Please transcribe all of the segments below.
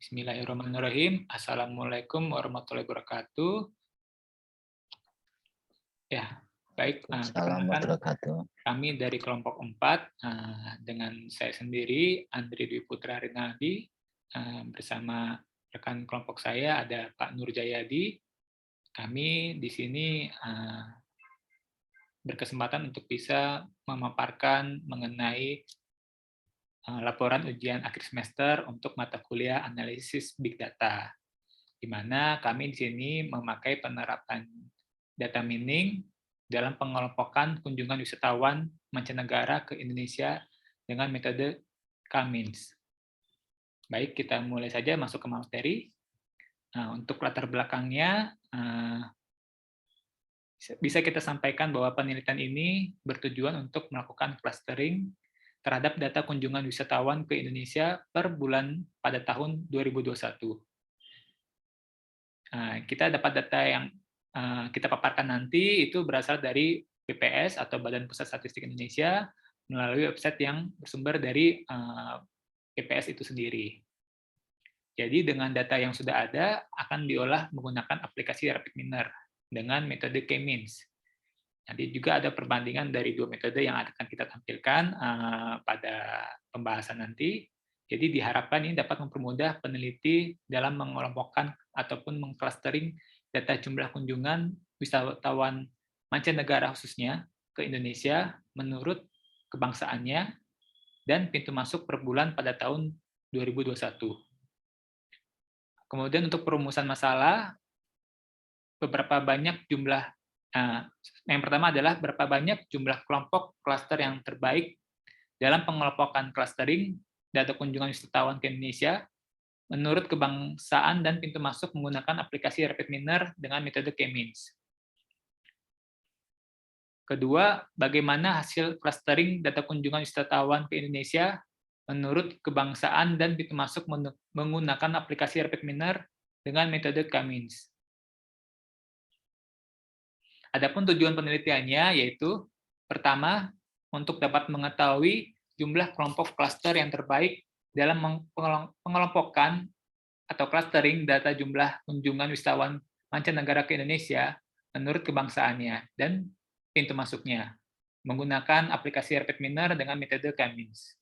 Bismillahirrahmanirrahim. Assalamualaikum warahmatullahi wabarakatuh. Ya, baik. Waalaikumsalam Perkenalkan, warahmatullahi wabarakatuh. kami dari kelompok 4 dengan saya sendiri, Andri Dwi Putra Rinaldi, bersama rekan kelompok saya ada Pak Nur Jayadi. Kami di sini berkesempatan untuk bisa memaparkan mengenai laporan ujian akhir semester untuk mata kuliah analisis Big Data, di mana kami di sini memakai penerapan data mining dalam pengelompokan kunjungan wisatawan mancanegara ke Indonesia dengan metode K-means. Baik, kita mulai saja masuk ke materi. Untuk latar belakangnya, bisa kita sampaikan bahwa penelitian ini bertujuan untuk melakukan clustering terhadap data kunjungan wisatawan ke Indonesia per bulan pada tahun 2021. Kita dapat data yang kita paparkan nanti itu berasal dari BPS atau Badan Pusat Statistik Indonesia melalui website yang bersumber dari BPS itu sendiri. Jadi dengan data yang sudah ada akan diolah menggunakan aplikasi RapidMiner dengan metode K-means. Nanti juga ada perbandingan dari dua metode yang akan kita tampilkan pada pembahasan nanti. Jadi diharapkan ini dapat mempermudah peneliti dalam mengelompokkan ataupun mengclustering data jumlah kunjungan wisatawan mancanegara khususnya ke Indonesia menurut kebangsaannya dan pintu masuk per bulan pada tahun 2021. Kemudian untuk perumusan masalah, beberapa banyak jumlah yang pertama adalah berapa banyak jumlah kelompok klaster yang terbaik dalam pengelompokan clustering data kunjungan wisatawan ke Indonesia menurut kebangsaan dan pintu masuk menggunakan aplikasi RapidMiner dengan metode K-means. Kedua, bagaimana hasil clustering data kunjungan wisatawan ke Indonesia menurut kebangsaan dan pintu masuk menggunakan aplikasi RapidMiner dengan metode K-means. Adapun tujuan penelitiannya yaitu, pertama, untuk dapat mengetahui jumlah kelompok klaster yang terbaik dalam pengelompokan atau clustering data jumlah kunjungan wisatawan mancanegara ke Indonesia menurut kebangsaannya dan pintu masuknya, menggunakan aplikasi RapidMiner dengan metode K-means.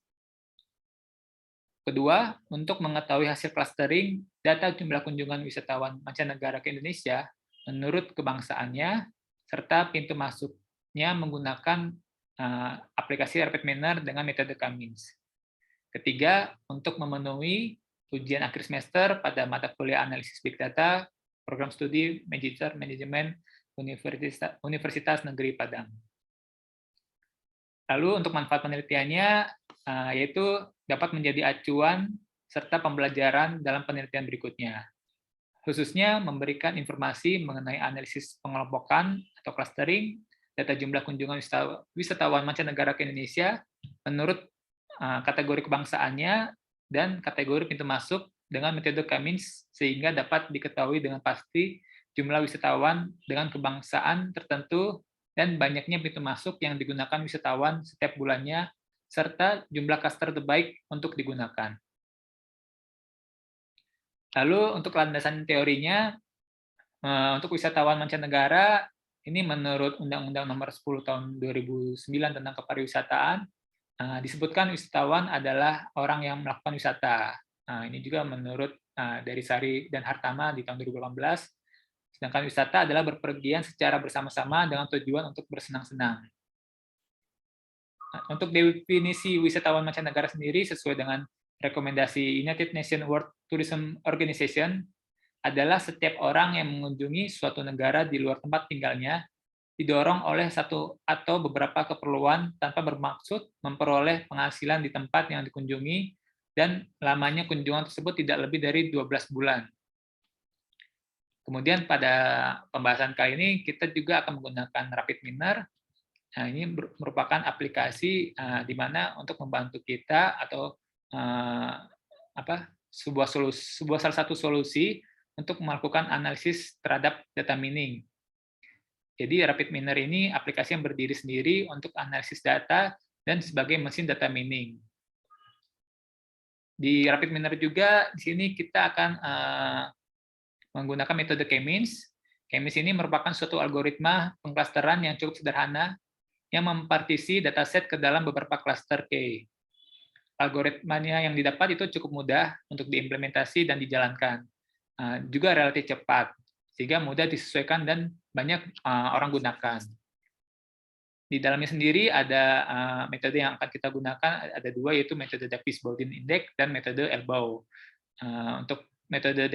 Kedua, untuk mengetahui hasil clustering data jumlah kunjungan wisatawan mancanegara ke Indonesia menurut kebangsaannya, serta pintu masuknya menggunakan aplikasi RapidMiner dengan metode K-means. Ketiga, untuk memenuhi ujian akhir semester pada mata kuliah analisis Big Data, program studi Magister Manajemen Universitas Negeri Padang. Lalu untuk manfaat penelitiannya, yaitu dapat menjadi acuan serta pembelajaran dalam penelitian berikutnya. Khususnya memberikan informasi mengenai analisis pengelompokan atau clustering data jumlah kunjungan wisatawan mancanegara ke Indonesia menurut kategori kebangsaannya dan kategori pintu masuk dengan metode K-means sehingga dapat diketahui dengan pasti jumlah wisatawan dengan kebangsaan tertentu dan banyaknya pintu masuk yang digunakan wisatawan setiap bulannya serta jumlah klaster terbaik untuk digunakan. Lalu untuk landasan teorinya, untuk wisatawan mancanegara, ini menurut Undang-Undang Nomor 10 Tahun 2009 tentang Kepariwisataan, disebutkan wisatawan adalah orang yang melakukan wisata. Ini juga menurut dari Sari dan Hartama di tahun 2018, sedangkan wisata adalah berpergian secara bersama-sama dengan tujuan untuk bersenang-senang. Untuk definisi wisatawan mancanegara sendiri sesuai dengan rekomendasi United Nations World Tourism Organization adalah setiap orang yang mengunjungi suatu negara di luar tempat tinggalnya didorong oleh satu atau beberapa keperluan tanpa bermaksud memperoleh penghasilan di tempat yang dikunjungi dan lamanya kunjungan tersebut tidak lebih dari 12 bulan. Kemudian pada pembahasan kali ini kita juga akan menggunakan RapidMiner. Nah, ini merupakan aplikasi di mana untuk membantu kita atau salah satu solusi untuk melakukan analisis terhadap data mining. Jadi RapidMiner ini aplikasi yang berdiri sendiri untuk analisis data dan sebagai mesin data mining. Di rapid miner juga di sini kita akan menggunakan metode K-means. K-means ini merupakan suatu algoritma pengklasteran yang cukup sederhana yang mempartisi dataset ke dalam beberapa klaster K. Algoritmanya yang didapat itu cukup mudah untuk diimplementasi dan dijalankan. Juga relatif cepat, sehingga mudah disesuaikan dan banyak orang gunakan. Di dalamnya sendiri ada metode yang akan kita gunakan, ada dua, yaitu metode Davis-Baldwin Index dan metode Elbow. Untuk metode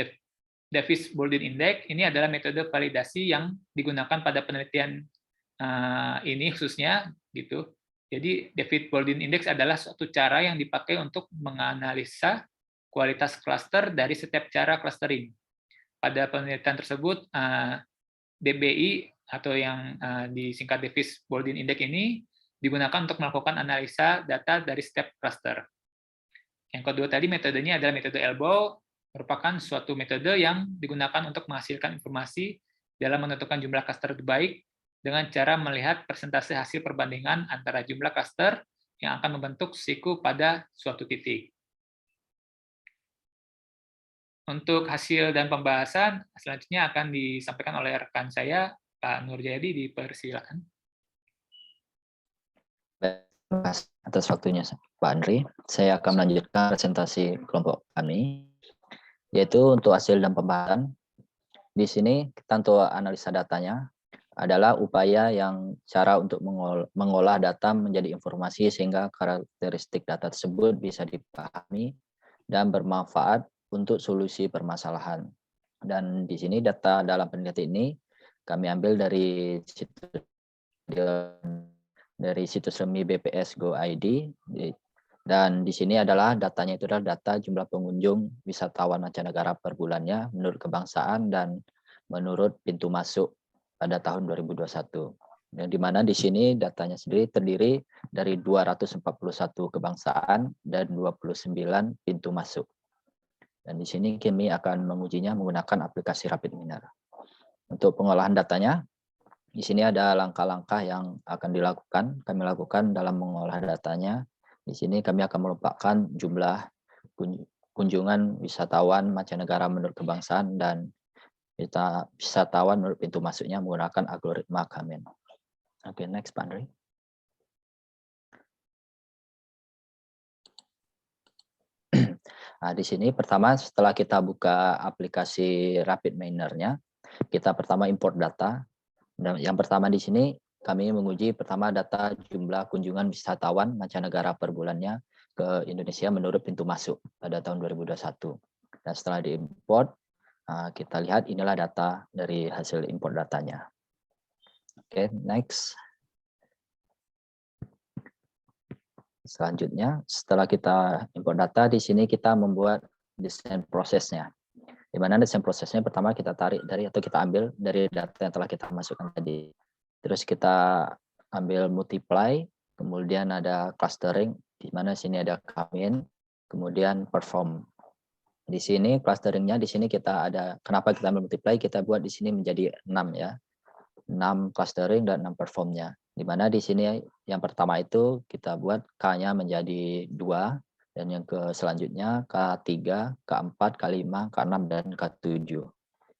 Davis-Baldwin Index ini adalah metode validasi yang digunakan pada penelitian ini khususnya gitu. Jadi Davis-Baldwin Index adalah suatu cara yang dipakai untuk menganalisa kualitas cluster dari setiap cara clustering. Pada penelitian tersebut DBI atau yang disingkat Davis-Baldwin Index ini digunakan untuk melakukan analisa data dari setiap cluster. Yang kedua tadi metodenya adalah metode Elbow, merupakan suatu metode yang digunakan untuk menghasilkan informasi dalam menentukan jumlah cluster terbaik dengan cara melihat persentase hasil perbandingan antara jumlah cluster yang akan membentuk siku pada suatu titik. Untuk hasil dan pembahasan selanjutnya akan disampaikan oleh rekan saya, Pak Nurjadi, dipersilakan. Atas waktunya Pak Andri, saya akan melanjutkan presentasi kelompok kami, yaitu untuk hasil dan pembahasan. Di sini kita untuk analisa datanya adalah upaya yang cara untuk mengolah data menjadi informasi sehingga karakteristik data tersebut bisa dipahami dan bermanfaat untuk solusi permasalahan. Dan di sini data dalam penelitian ini kami ambil dari situs resmi BPS Go ID, dan di sini adalah datanya itu adalah data jumlah pengunjung wisatawan mancanegara per bulannya menurut kebangsaan dan menurut pintu masuk pada tahun 2021. Dan di mana di sini datanya sendiri terdiri dari 241 kebangsaan dan 29 pintu masuk. Dan di sini kami akan mengujinya menggunakan aplikasi Rapid Miner. Untuk pengolahan datanya, di sini ada langkah-langkah yang akan kami lakukan dalam mengolah datanya. Di sini kami akan melupakan jumlah kunjungan wisatawan mancanegara menurut kebangsaan dan wisatawan menurut pintu masuknya menggunakan algoritma K-means. Oke, next, Pak Andri. Nah, di sini pertama setelah kita buka aplikasi Rapid Miner-nya, kita pertama import data. Dan yang pertama di sini kami menguji pertama data jumlah kunjungan wisatawan mancanegara per bulannya ke Indonesia menurut pintu masuk pada tahun 2021. Dan setelah diimport, kita lihat inilah data dari hasil import datanya. Oke, next. Selanjutnya, setelah kita import data, di sini kita membuat desain prosesnya. Di mana desain prosesnya pertama kita tarik dari atau kita ambil dari data yang telah kita masukkan tadi. Terus kita ambil multiply, kemudian ada clustering, di mana sini ada K-means, kemudian perform. Di sini clusteringnya di sini kita ada, kenapa kita ambil multiply, kita buat di sini menjadi 6 ya. 6 clustering dan 6 performnya. Di mana di sini yang pertama itu kita buat K-nya menjadi 2, dan yang selanjutnya K3, K4, K5, K6, dan K7.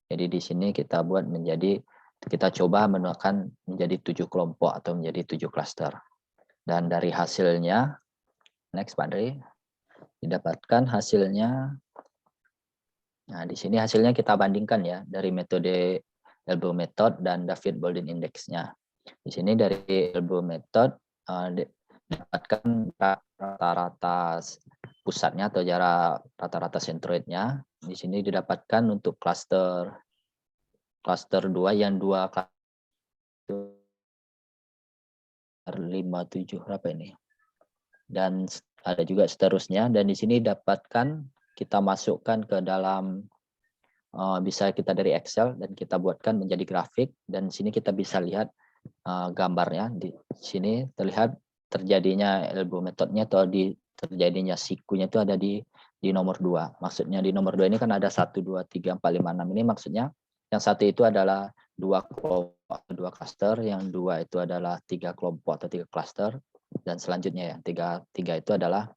Jadi di sini kita buat menjadi, kita coba menekan menjadi 7 kelompok atau menjadi 7 cluster. Dan dari hasilnya, next Pak Andri, didapatkan hasilnya. Nah, di sini hasilnya kita bandingkan ya dari metode Elbow Method dan Davis-Baldwin Index-nya. Di sini dari Elbow Method dapatkan rata-rata pusatnya atau jarak rata-rata sentroidnya. Di sini didapatkan untuk cluster 2 yang 2 57 berapa ini? Dan ada juga seterusnya, dan di sini dapatkan kita masukkan ke dalam bisa kita dari Excel dan kita buatkan menjadi grafik, dan di sini kita bisa lihat gambarnya. Di sini terlihat terjadinya Elbow metodenya atau terjadinya sikunya itu ada di nomor 2. Maksudnya di nomor 2 ini kan ada 1, 2, 3, 4, 5, 6. Ini maksudnya yang satu itu adalah 2 kelompok, 2 cluster, yang 2 itu adalah 3 kelompok atau 3 cluster, dan selanjutnya ya 3 itu adalah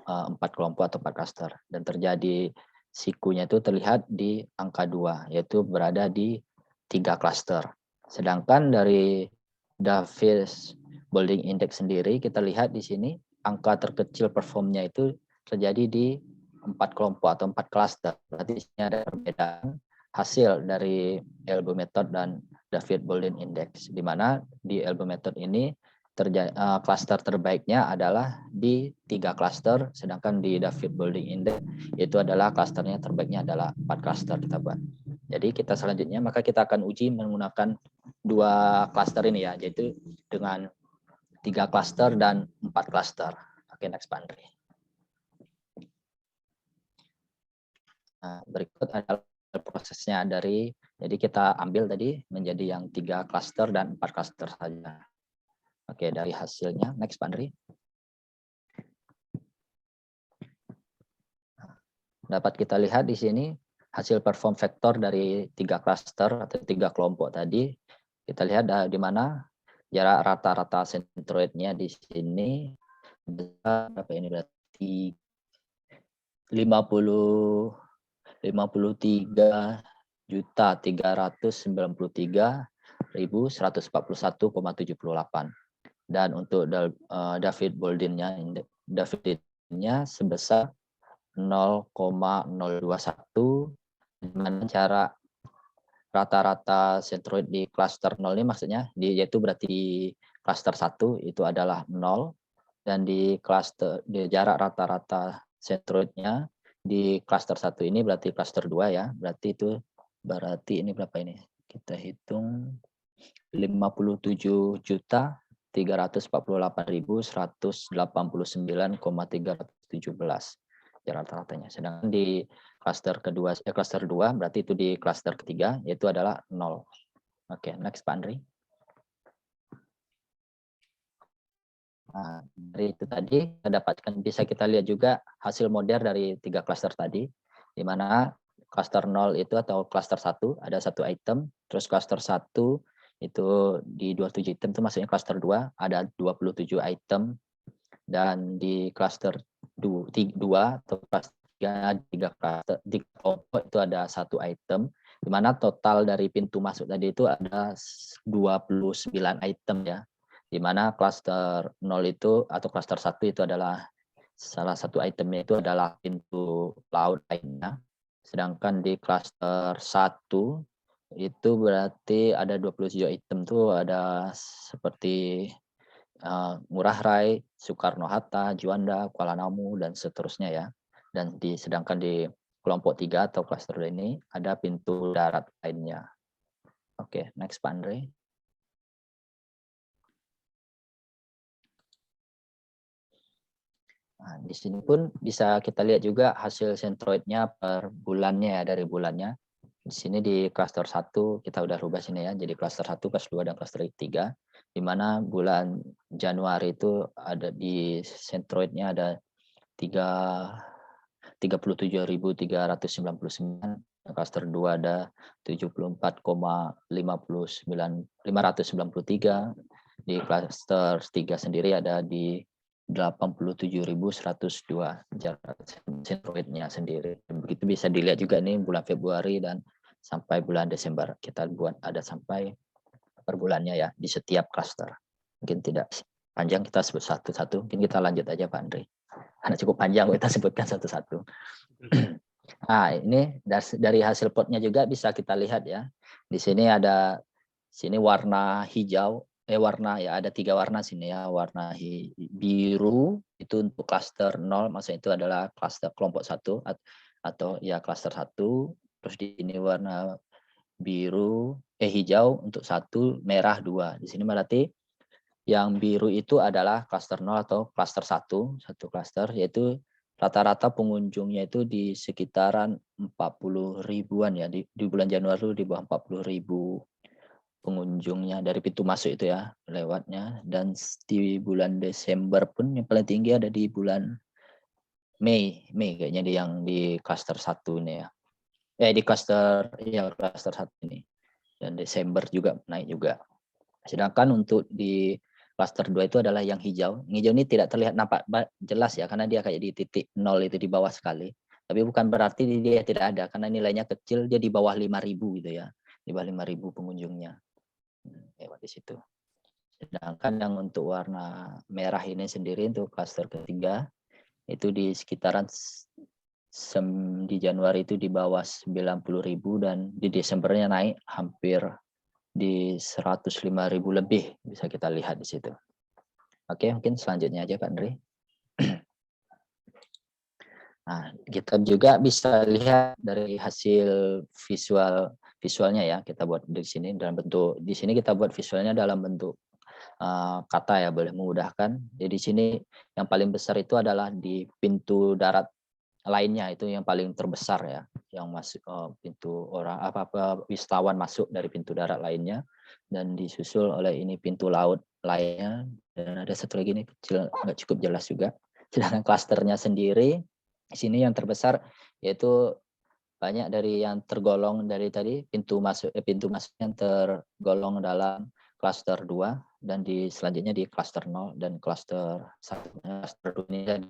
4 kelompok atau 4 klaster, dan terjadi sikunya itu terlihat di angka 2, yaitu berada di 3 klaster. Sedangkan dari Davis Bolding Index sendiri kita lihat di sini angka terkecil performnya itu terjadi di 4 kelompok atau 4 klaster. Berarti di sini ada perbedaan hasil dari Elbow Method dan David Bolding Index, di mana di Elbow Method ini klaster terbaiknya adalah di 3 klaster, sedangkan di David Bolding Index itu adalah klasternya terbaiknya adalah 4 klaster kita buat. Jadi kita selanjutnya maka kita akan uji menggunakan 2 klaster ini ya, yaitu dengan 3 klaster dan 4 klaster. Oke, next Pak Andri. Nah, berikut adalah prosesnya jadi kita ambil tadi menjadi yang 3 klaster dan 4 klaster saja. Oke, dari hasilnya, next Pak Andri. Dapat kita lihat di sini hasil perform vektor dari 3 klaster atau 3 kelompok tadi. Kita lihat di mana jarak rata-rata sentroidnya di sini berapa ini, berarti 53.393.141,78, dan untuk David Bolding-nya sebesar 0,021, di mana cara rata-rata sentroid di klaster 0 ini maksudnya yaitu berarti di klaster 1 itu adalah 0, dan di jarak rata-rata sentroidnya di klaster 1 ini berarti klaster 2 ya. Berarti ini berapa ini? Kita hitung 57.348.189,317 rata-ratanya. Sedangkan di klaster 2 berarti itu di klaster ketiga yaitu adalah 0. Oke, next Pak Andri. Nah, dari itu tadi kita dapatkan, bisa kita lihat juga hasil model dari 3 klaster tadi, di mana klaster 0 itu atau klaster 1 ada 1 item, terus klaster 1 itu di 27 item itu maksudnya klaster 2 ada 27 item, dan di klaster 2 atau klaster 3 klaster di kelompok itu ada 1 item, di mana total dari pintu masuk tadi itu ada 29 item ya, di mana klaster 0 itu atau klaster 1 itu adalah salah satu itemnya itu adalah pintu laut lainnya. Sedangkan di klaster 1 itu berarti ada 27 item tuh, ada seperti Ngurah Rai, Soekarno-Hatta, Juanda, Kuala Namu, dan seterusnya ya. Dan sedangkan di kelompok 3 atau klaster ini ada pintu darat lainnya. Oke, next Pak Andre. Nah, di sini pun bisa kita lihat juga hasil sentroidnya per bulannya ya, dari bulannya. Di sini di klaster 1 kita udah rubah sini ya, jadi klaster 1, klaster 2, dan klaster 3, di mana bulan Januari itu ada di sentroidnya ada 37.399, klaster 2 ada 74,593, di klaster 3 sendiri ada di 87.102 jarak sentroidnya sendiri. Begitu bisa dilihat juga nih bulan Februari dan sampai bulan Desember kita buat ada sampai per bulannya ya di setiap klaster. Mungkin tidak panjang kita sebut satu-satu, mungkin kita lanjut aja Pak Andri. Karena cukup panjang kita sebutkan satu-satu. Nah, ini dari hasil plotnya juga bisa kita lihat ya. Di sini ada warna hijau, warna ya ada 3 warna sini ya. Warna biru itu untuk klaster 0, maksudnya itu adalah klaster kelompok 1 atau ya klaster 1. Terus di ini warna hijau untuk 1, merah 2. Di sini berarti yang biru itu adalah klaster 0 atau klaster 1 klaster, yaitu rata-rata pengunjungnya itu di sekitaran 40 ribuan ya, di bulan Januari di bawah 40 ribu pengunjungnya dari pintu masuk itu ya lewatnya, dan di bulan Desember pun yang paling tinggi ada di bulan Mei kayaknya yang di klaster 1 ini ya. Di klaster 1 ini, dan Desember juga naik juga. Sedangkan untuk di Klaster 2 itu adalah yang hijau. Yang hijau ini tidak terlihat nampak jelas ya, karena dia kayak di titik 0 itu di bawah sekali. Tapi bukan berarti dia tidak ada, karena nilainya kecil, dia di bawah 5.000 gitu ya. Di bawah 5.000 pengunjungnya. Lewat di situ. Sedangkan yang untuk warna merah ini sendiri untuk klaster ketiga, itu di sekitaran di Januari itu di bawah 90.000 dan di Desembernya naik hampir di 105.000 lebih, bisa kita lihat di situ. Oke, mungkin selanjutnya aja Pak Andri. Nah, kita juga bisa lihat dari hasil visualnya ya, kita buat di sini dalam bentuk, di sini kita buat visualnya dalam bentuk kata ya, boleh memudahkan. Jadi di sini yang paling besar itu adalah di pintu darat lainnya, itu yang paling terbesar ya, yang masuk pintu orang apa wisatawan masuk dari pintu darat lainnya, dan disusul oleh ini pintu laut lainnya, dan ada satu lagi ini kecil nggak cukup jelas juga. Sedangkan klasternya sendiri di sini yang terbesar yaitu banyak dari yang tergolong dari tadi pintu masuk yang tergolong dalam klaster 2, dan di selanjutnya di klaster 0 dan klaster 1. Klaster 2 ini dan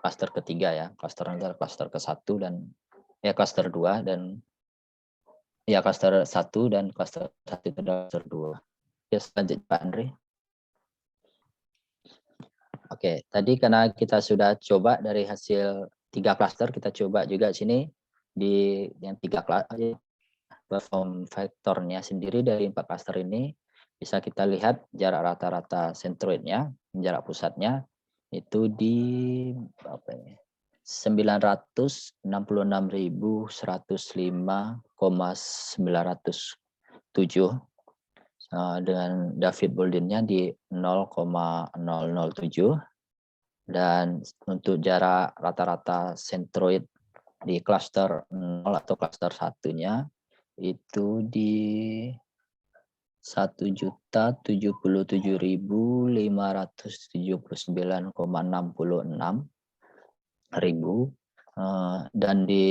klaster ketiga ya, klaster adalah klaster ke-1 dan ya klaster 2 dan ya klaster 1 dan klaster 1 itu adalah klaster 2. Ya, selanjutnya Pak Andri. Oke, tadi karena kita sudah coba dari hasil 3 klaster, kita coba juga sini di yang 3 klaster perform faktornya sendiri dari 4 klaster ini bisa kita lihat jarak rata-rata sentroidnya, jarak pusatnya itu di apa ini? 966.105,907 dengan David Boldinnya di 0,007, dan untuk jarak rata-rata sentroid di klaster 0 atau klaster 1-nya itu di 1.077.579,66 dan di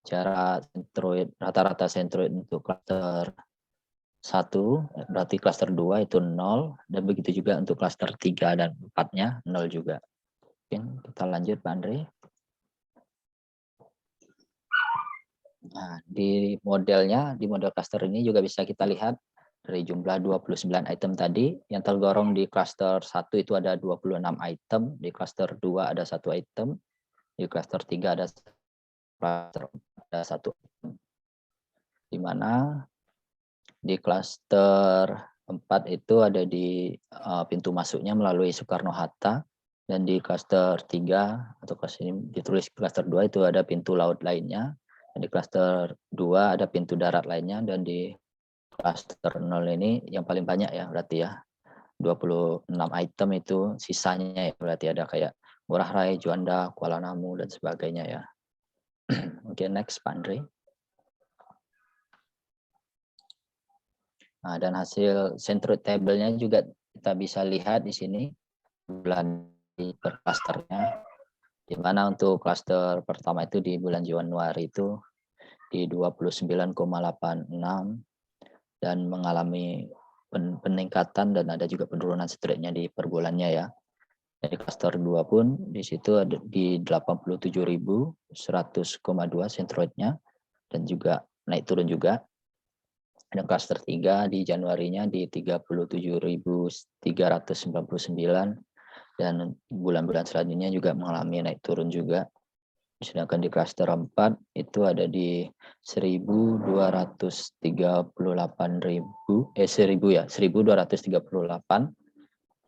cara sentroid rata-rata sentroid untuk klaster 1 berarti klaster 2 itu 0, dan begitu juga untuk klaster 3 dan 4-nya 0 juga. Oke, kita lanjut Pak Andre. Nah, di modelnya, di model klaster ini juga bisa kita lihat dari jumlah 29 item tadi, yang tergolong di klaster 1 itu ada 26 item, di klaster 2 ada 1 item, di klaster 3 ada 1 item. Di mana di klaster 4 itu ada di pintu masuknya melalui Soekarno-Hatta, dan di klaster 3 atau klaster ini ditulis klaster 2 itu ada pintu laut lainnya, dan di klaster 2 ada pintu darat lainnya, dan di klaster 0 ini yang paling banyak ya berarti ya 26 item itu, sisanya ya berarti ada kayak Ngurah Rai, Juanda, Kuala Namu dan sebagainya ya. Oke, next Pak Andre. Nah, dan hasil centroid table-nya juga kita bisa lihat di sini bulan per klasternya, di mana untuk klaster pertama itu di bulan Januari itu di 29,86 dan mengalami peningkatan dan ada juga penurunan straight-nya di per bulannya ya. Jadi klaster 2 pun di situ ada di 87.100,2 centroid-nya dan juga naik turun juga. Ada klaster 3 di Januarinya di 37.399 dan bulan-bulan selanjutnya juga mengalami naik turun juga. Sedangkan di klaster 4 itu ada di 1.238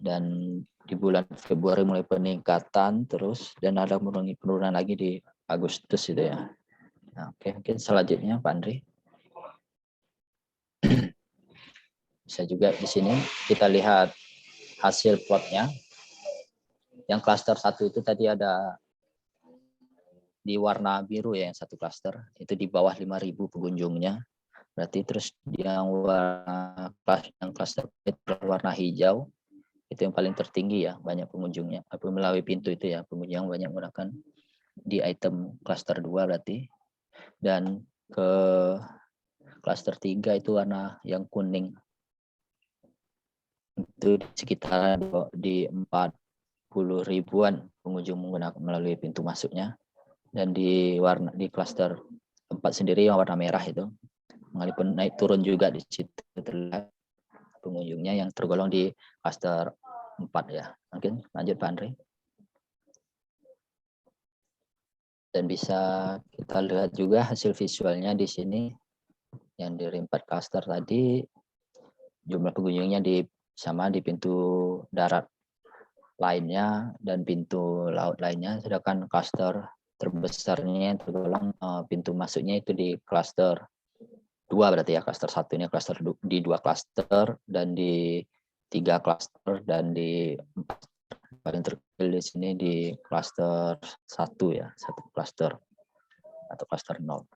dan di bulan Februari mulai peningkatan terus dan ada penurunan lagi di Agustus itu ya. Nah, oke, mungkin selanjutnya Pak Andri. Bisa juga di sini kita lihat hasil plotnya. Yang klaster 1 itu tadi ada di warna biru ya, yang satu klaster itu di bawah 5.000 pengunjungnya. Berarti terus yang klaster warna hijau itu yang paling tertinggi ya, banyak pengunjungnya. Melalui pintu itu ya, pengunjung yang banyak menggunakan di item klaster 2 berarti. Dan ke klaster 3 itu warna yang kuning. itu sekitar di 40 ribuan pengunjung menggunakan melalui pintu masuknya, dan di klaster 4 sendiri yang warna merah itu mengalami naik turun juga di situ terlihat pengunjungnya yang tergolong di klaster 4 ya. Mungkin lanjut Pak Andre. Dan bisa kita lihat juga hasil visualnya di sini yang dari 4 klaster tadi, jumlah pengunjungnya sama di pintu darat lainnya dan pintu laut lainnya, sedangkan klaster terbesarnya yang tergolong pintu masuknya itu di klaster 2 berarti ya, klaster 1 ini klaster di 2 klaster dan di 3 klaster dan di 4 paling terkecil di sini di klaster 1 ya, 1 klaster atau klaster 0.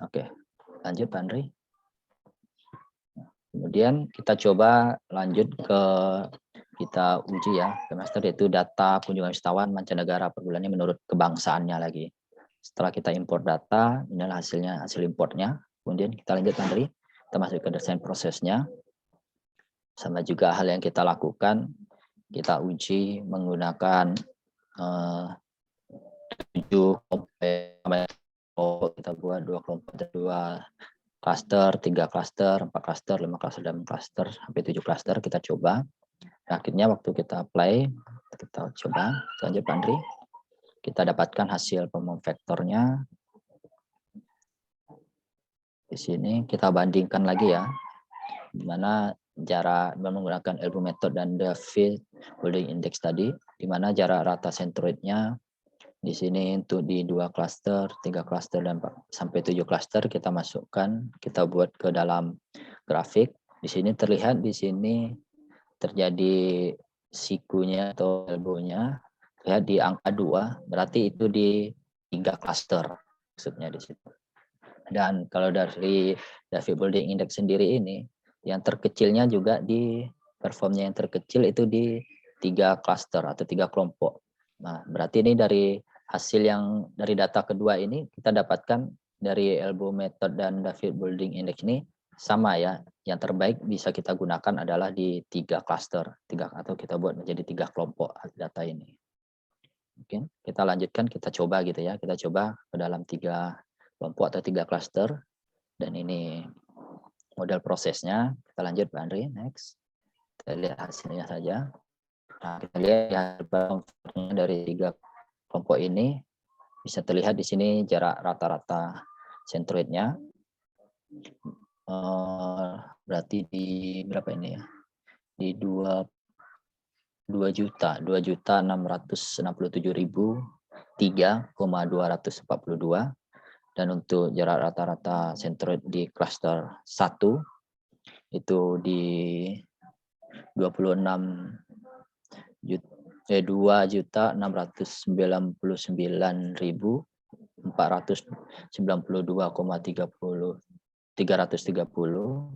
Oke, lanjut Pak Andri. Kemudian kita coba lanjut ke kita uji ya, semester yaitu data kunjungan wisatawan mancanegara per bulannya menurut kebangsaannya lagi. Setelah kita import data, inilah hasilnya, hasil importnya. Kemudian kita lanjut Andri, kita masuk ke desain prosesnya. Sama juga hal yang kita lakukan, kita uji menggunakan 7 kelompok, kita buat 2 kelompok, 2 klaster, 3 klaster, 4 klaster, 5 klaster, dan 6 klaster, sampai 7 klaster kita coba. Akhirnya waktu kita apply, kita coba, lanjut Pak Andri, kita dapatkan hasil pemom vektornya. Di sini kita bandingkan lagi ya, di mana jarak menggunakan Elbow method dan the field building index tadi, di mana jarak rata sentroidnya di sini untuk di 2 klaster, 3 klaster, dan sampai 7 klaster kita masukkan, kita buat ke dalam grafik. Di sini terlihat di sini terjadi sikunya atau elbow-nya terlihat di angka 2, berarti itu di 3 klaster maksudnya di situ. Dan kalau dari David Building Index sendiri ini, yang terkecilnya juga di performnya yang terkecil itu di 3 klaster atau 3 kelompok. Nah, berarti ini dari hasil yang dari data kedua ini kita dapatkan dari Elbow Method dan David Building Index ini sama ya. Yang terbaik bisa kita gunakan adalah di 3 klaster, atau kita buat menjadi 3 kelompok data ini. Mungkin kita lanjutkan, kita coba gitu ya. Kita coba ke dalam 3 kelompok atau 3 klaster, dan ini model prosesnya. Kita lanjut Pak Andri, next. Kita lihat hasilnya saja. Nah, kita lihat ya, dari 3 kelompok ini bisa terlihat di sini jarak rata-rata sentroidnya. Berarti di berapa ini ya? Di 2.667.003,242. Dan untuk jarak rata-rata sentroid di klaster 1 itu di 2.699.492,330,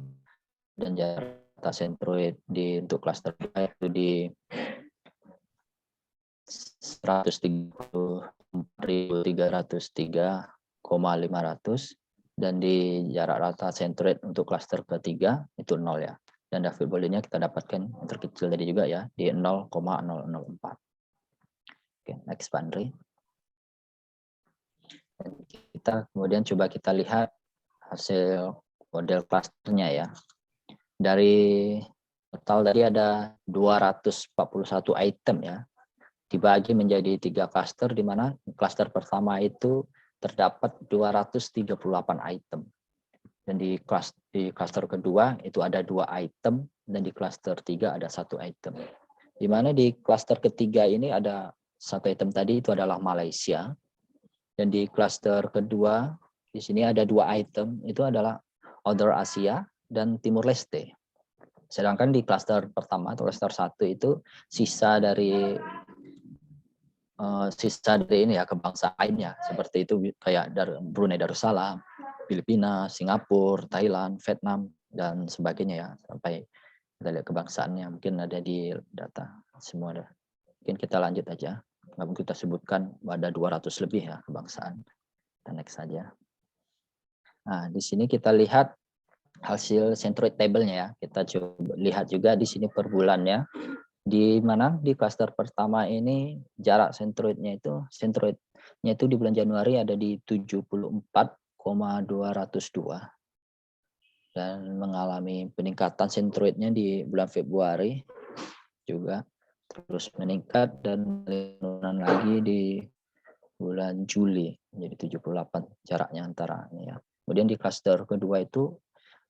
dan jarak rata sentroid di untuk klaster 2 itu di 134.303,500, dan di jarak rata sentroid untuk klaster ketiga itu 0 ya. Dan David Building-nya kita dapatkan yang terkecil tadi juga ya, di 0,004. Oke, next Pak Andri. Kita kemudian coba kita lihat hasil model klasternya ya. Dari total tadi ada 241 item ya, dibagi menjadi 3 klaster, di mana klaster pertama itu terdapat 238 item. Dan di klaster kedua itu ada 2 item, dan di klaster 3 ada 1 item. Di mana di klaster ketiga ini ada 1 item tadi, itu adalah Malaysia. Dan di klaster kedua di sini ada 2 item, itu adalah Other Asia dan Timur Leste. Sedangkan di klaster pertama atau klaster 1 itu sisa dari ini ya, kebangsaan lainnya, seperti itu kayak dari Brunei Darussalam, Filipina, Singapura, Thailand, Vietnam, dan sebagainya ya, sampai kita lihat kebangsaannya mungkin ada di data semua ada. Mungkin kita lanjut aja, mungkin kita sebutkan ada 200 lebih ya kebangsaan. Kita next saja. Nah, di sini kita lihat hasil centroid table-nya ya. Kita coba lihat juga di sini per bulannya. Di mana di klaster pertama ini jarak centroidnya itu di bulan Januari ada di 74,202 dan mengalami peningkatan centroidnya di bulan Februari juga terus meningkat dan penurunan lagi di bulan Juli menjadi 78 jaraknya antara ini ya. Kemudian di klaster kedua itu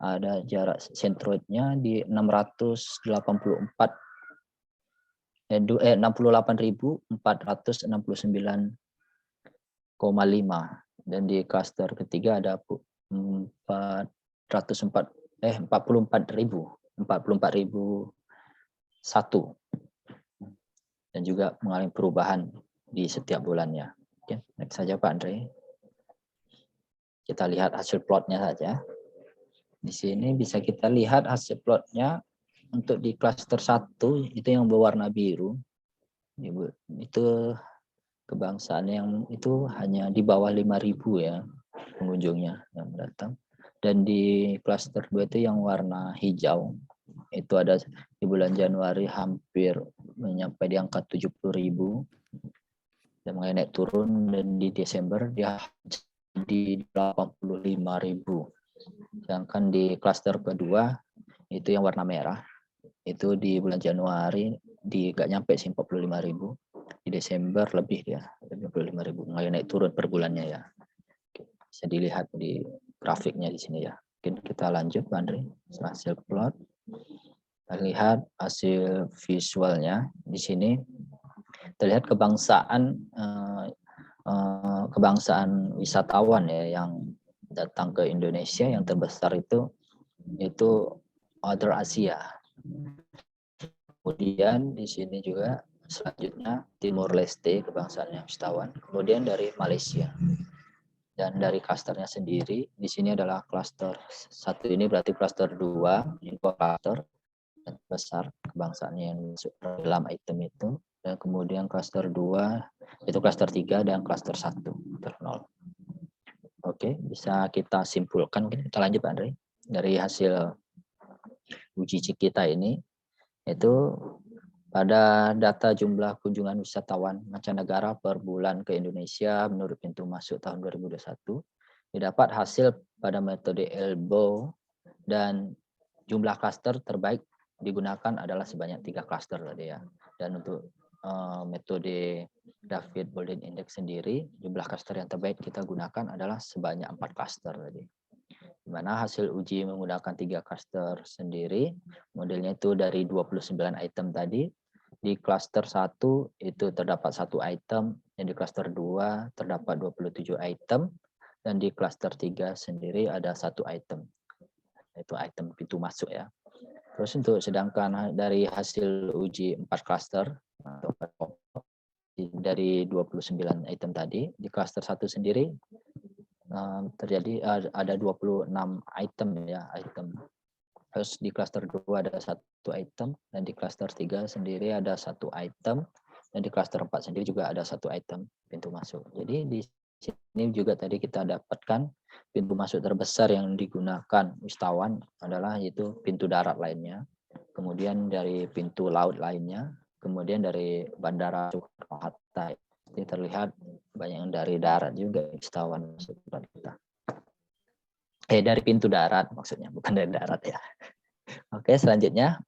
ada jarak centroidnya di 68.469,5 dan di klaster ketiga ada 44.001 dan juga mengalami perubahan di setiap bulannya. Oke, next saja Pak Andre. Kita lihat hasil plotnya saja. Di sini bisa kita lihat hasil plotnya untuk di klaster 1 itu yang berwarna biru. Itu kebangsaan yang itu hanya di bawah 5.000 ya pengunjungnya yang datang. Dan di klaster 2 itu yang warna hijau. Itu ada di bulan Januari hampir mencapai di angka 70.000 dan mulai naik turun, dan di Desember dia di 85.000. Sedangkan di klaster kedua itu yang warna merah itu di bulan Januari nggak nyampe sih 45.000, di Desember lebih dia 55.000, mulai naik turun per bulannya ya. Bisa dilihat di grafiknya di sini ya. Mungkin kita lanjut Pak Andre, hasil plot. Kita lihat hasil visualnya di sini terlihat kebangsaan wisatawan ya yang datang ke Indonesia yang terbesar itu Other Asia. Kemudian di sini juga selanjutnya Timur Leste kebangsaan wisatawan. Kemudian dari Malaysia. Dan dari klasternya sendiri di sini adalah klaster 1 ini berarti klaster 2 info klaster besar kebangsaannya yang masuk dalam item itu, dan kemudian klaster 2 itu klaster 3 dan klaster 1 0. Oke, bisa kita simpulkan, mungkin kita lanjut Pak Andre. Dari hasil uji cik kita ini itu pada data jumlah kunjungan wisatawan mancanegara per bulan ke Indonesia menurut pintu masuk tahun 2021 didapat hasil pada metode ELBO dan jumlah klaster terbaik digunakan adalah sebanyak 3 klaster tadi ya. Dan untuk metode David Bolden Index sendiri, jumlah klaster yang terbaik kita gunakan adalah sebanyak 4 klaster tadi. Di mana hasil uji menggunakan 3 klaster sendiri, modelnya itu dari 29 item tadi. Di klaster 1 itu terdapat 1 item, dan di klaster 2 terdapat 27 item, dan di klaster 3 sendiri ada 1 item. Itu item pintu masuk ya. Terus untuk sedangkan dari hasil uji 4 klaster dari 29 item tadi, di klaster 1 sendiri terjadi ada 26 item ya, item. Terus di klaster 2 ada 1 item, dan di klaster 3 sendiri ada 1 item, dan di klaster 4 sendiri juga ada 1 item pintu masuk. Jadi di sini juga tadi kita dapatkan pintu masuk terbesar yang digunakan wisatawan adalah yaitu pintu darat lainnya, kemudian dari pintu laut lainnya, kemudian dari Bandara Soekarno-Hatta. Ini terlihat banyak yang dari darat juga wisatawan masuk ke kita. Dari pintu darat maksudnya, bukan dari darat ya. Oke, selanjutnya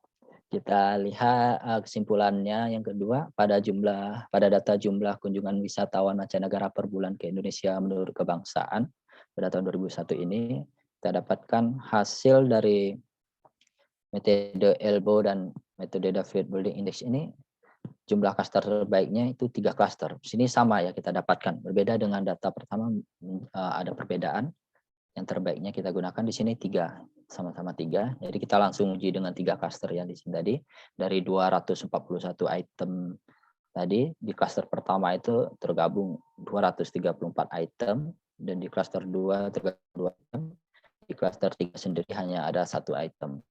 kita lihat kesimpulannya yang kedua, pada data jumlah kunjungan wisatawan mancanegara per bulan ke Indonesia menurut kebangsaan pada tahun 2001 ini kita dapatkan hasil dari metode ELBO dan metode David Bolden Index ini jumlah klaster terbaiknya itu 3 klaster. Sini sama ya kita dapatkan. Berbeda dengan data pertama ada perbedaan. Yang terbaiknya kita gunakan di sini 3, sama-sama 3. Jadi kita langsung uji dengan 3 klaster ya di sini tadi. Dari 241 item tadi di klaster pertama itu tergabung 234 item, dan di klaster 2 32 item. Di klaster 3 sendiri hanya ada 1 item.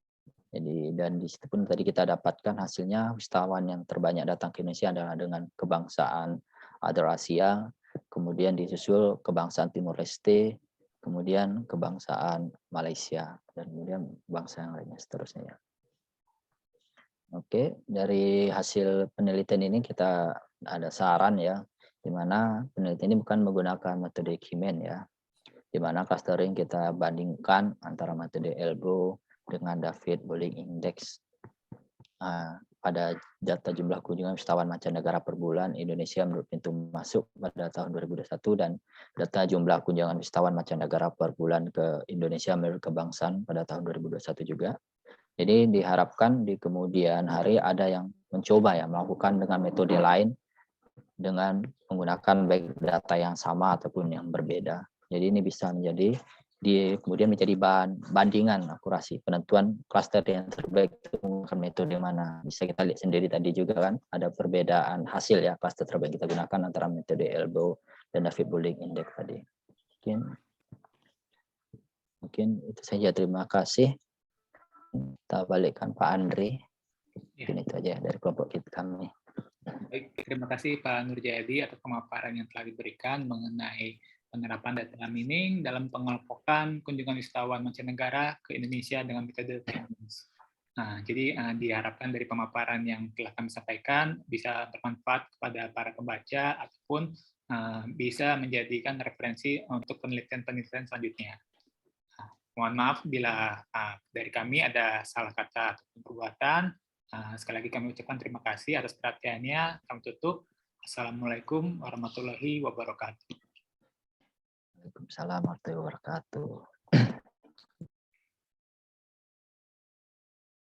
Jadi dan di situ pun tadi kita dapatkan hasilnya wisatawan yang terbanyak datang ke Indonesia adalah dengan kebangsaan Other Asia, kemudian disusul kebangsaan Timur Leste, kemudian kebangsaan Malaysia, dan kemudian bangsa yang lainnya seterusnya ya. Oke, dari hasil penelitian ini kita ada saran ya, di mana penelitian ini bukan menggunakan metode Kimen ya, di mana clustering kita bandingkan antara metode ELBO dengan David Bolling Index. Pada data jumlah kunjungan wisatawan mancanegara per bulan, Indonesia menurut pintu masuk pada tahun 2021, dan data jumlah kunjungan wisatawan mancanegara per bulan ke Indonesia menurut kebangsaan pada tahun 2021 juga. Jadi diharapkan di kemudian hari ada yang mencoba ya melakukan dengan metode lain dengan menggunakan baik data yang sama ataupun yang berbeda. Jadi ini bisa menjadi kemudian menjadi bahan bandingan akurasi penentuan klaster yang terbaik itu menggunakan metode mana. Bisa kita lihat sendiri tadi juga kan ada perbedaan hasil ya klaster terbaik kita gunakan antara metode ELBO dan David Bolling Index tadi. Mungkin itu saja, terima kasih. Kita balikkan Pak Andri. Mungkin itu aja dari kelompok kami. Baik, terima kasih Pak Nurjayadi atas pemaparan yang telah diberikan mengenai penerapan data mining dalam pengelompokan kunjungan wisatawan mancanegara ke Indonesia dengan metode Kimes. Nah, jadi diharapkan dari pemaparan yang telah kami sampaikan bisa bermanfaat kepada para pembaca ataupun bisa menjadikan referensi untuk penelitian-penelitian selanjutnya. Mohon maaf bila dari kami ada salah kata atau perbuatan. Sekali lagi kami ucapkan terima kasih atas perhatiannya. Kami tutup. Assalamualaikum warahmatullahi wabarakatuh. Waalaikumsalam warahmatullahi wabarakatuh.